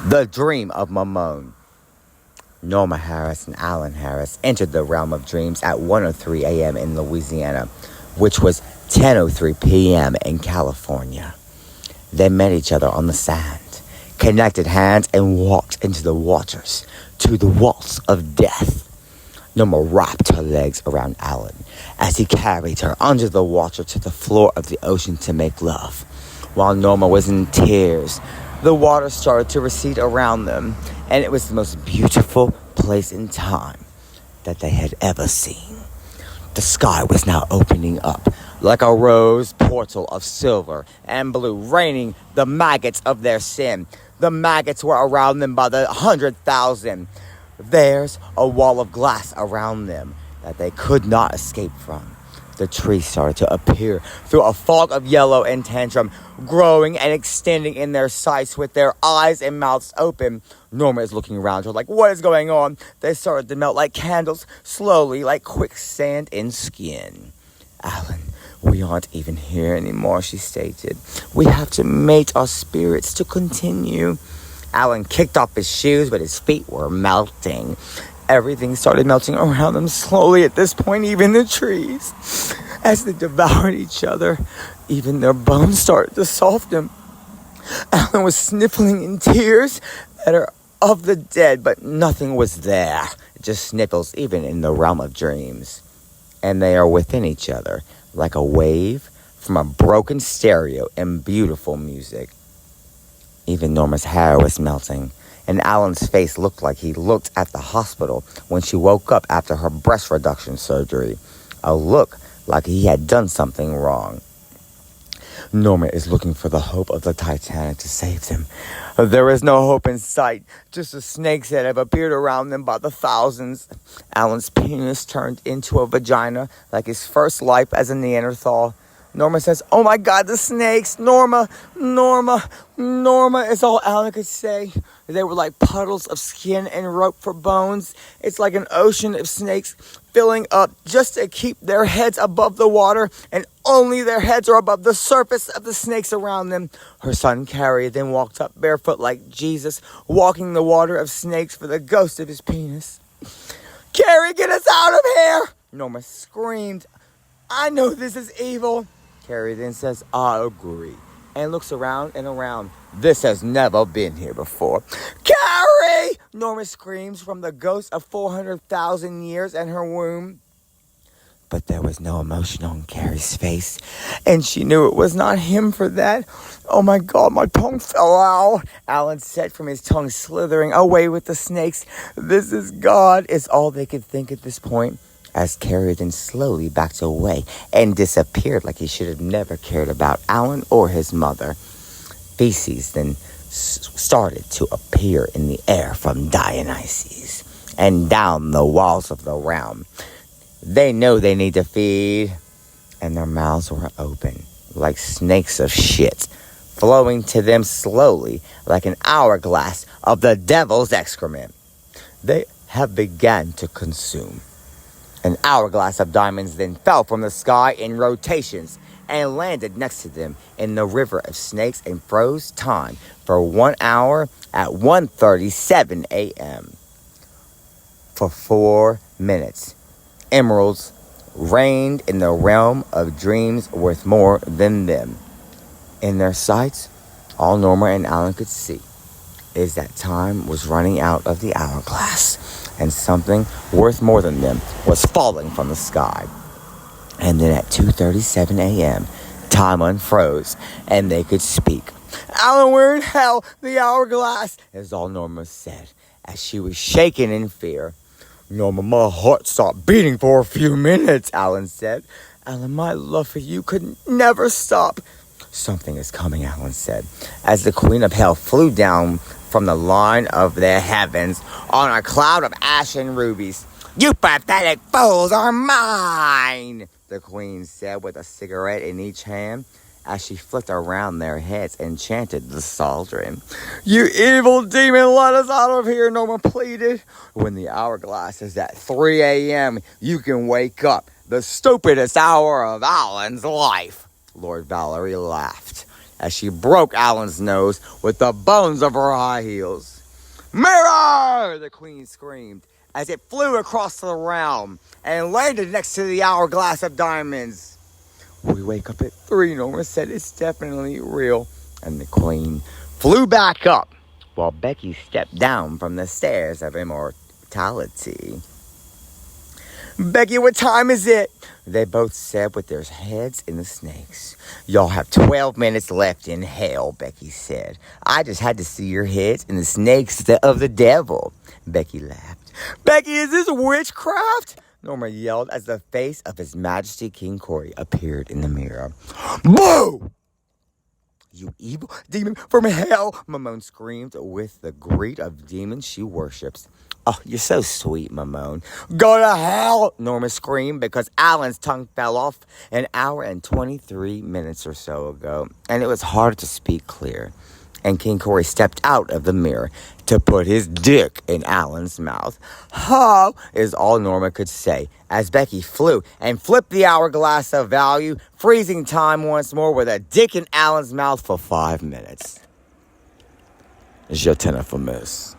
The Dream of mawmoan. Norma Harris and Alan Harris entered the realm of dreams at 1:03 a.m. in Louisiana, which was 10:03 p.m. in California. They met each other on the sand, connected hands, and walked into the waters to the waltz of death. Norma wrapped her legs around Alan as he carried her under the water to the floor of the ocean to make love. While Norma was in tears, the water started to recede around them, and it was the most beautiful place in time that they had ever seen. The sky was now opening up like a rose portal of silver and blue, raining the maggots of their sin. The maggots were around them by the 100,000. There's a wall of glass around them that they could not escape from. The trees started to appear through a fog of yellow and tantrum, growing and extending in their sights with their eyes and mouths open. Norma is looking around her like, what is going on? They started to melt like candles, slowly, like quicksand in skin. Alan, we aren't even here anymore, she stated. We have to mate our spirits to continue. Alan kicked off his shoes, but his feet were melting. Everything started melting around them slowly at this point, even the trees. As they devoured each other, even their bones started to soften. Alan was sniffling in tears that are of the dead, but nothing was there. Just sniffles, even in the realm of dreams. And they are within each other, like a wave from a broken stereo and beautiful music. Even Norma's hair was melting, and Alan's face looked like he looked at the hospital when she woke up after her breast reduction surgery. A look like he had done something wrong. Norma is looking for the hope of the Titanic to save them. There is no hope in sight, just the snakes that have appeared around them by the thousands. Alan's penis turned into a vagina like his first life as a Neanderthal. Norma says, oh my God, the snakes, Norma, Norma, Norma, is all Alan could say. They were like puddles of skin and rope for bones. It's like an ocean of snakes filling up just to keep their heads above the water, and only their heads are above the surface of the snakes around them. Her son Carrie then walked up barefoot like Jesus, walking the water of snakes for the ghost of his penis. Carrie, get us out of here! Norma screamed. I know this is evil. Carrie then says, I agree, and looks around and around. This has never been here before. Carrie! Norma screams from the ghost of 400,000 years in her womb. But there was no emotion on Carrie's face, and she knew it was not him for that. Oh my God, my tongue fell out, Alan said, from his tongue slithering away with the snakes. This is God, is all they could think at this point. As Carrie then slowly backed away and disappeared like he should have never cared about Alan or his mother. Feces then started to appear in the air from Dionysus and down the walls of the realm. They know they need to feed, and their mouths were open like snakes of shit, flowing to them slowly like an hourglass of the devil's excrement. They have begun to consume. An hourglass of diamonds then fell from the sky in rotations and landed next to them in the river of snakes and froze time for 1 hour at 1:37 a.m. For 4 minutes, emeralds reigned in the realm of dreams worth more than them. In their sights, all Norma and Alan could see is that time was running out of the hourglass, and something worth more than them was falling from the sky. And then at 2:37 a.m., time unfroze, and they could speak. Alan, we're in hell, the hourglass, is all Norma said, as she was shaken in fear. Norma, my heart stopped beating for a few minutes, Alan said. Alan, my love for you could never stop. Something is coming, Alan said, as the queen of hell flew down from the line of the heavens on a cloud of ash and rubies. You pathetic fools are mine, the queen said with a cigarette in each hand as she flicked around their heads and chanted the psaltery. You evil demon, let us out of here, Norma pleaded. When the hourglass is at 3 a.m., you can wake up, the stupidest hour of Alan's life. Lord Valerie laughed as she broke Alan's nose with the bones of her high heels. Mirror! The queen screamed as it flew across the realm and landed next to the hourglass of diamonds. We wake up at 3, Norma said. It's definitely real. And the queen flew back up while Becky stepped down from the stairs of immortality. Becky, what time is it? They both said with their heads in the snakes. Y'all have 12 minutes left in hell, Becky said. I just had to see your heads in the snakes of the devil. Becky laughed. Becky, is this witchcraft? Norma yelled as the face of His Majesty King Corey appeared in the mirror. Boo! You evil demon from hell, Mamone screamed with the greed of demons she worships. Oh, you're so sweet, Mamone. Go to hell, Norma screamed because Alan's tongue fell off an hour and 23 minutes or so ago, and it was hard to speak clear. And King Corey stepped out of the mirror to put his dick in Alan's mouth. Ho, is all Norma could say as Becky flew and flipped the hourglass of value, freezing time once more with a dick in Alan's mouth for 5 minutes. Je t'en affamous.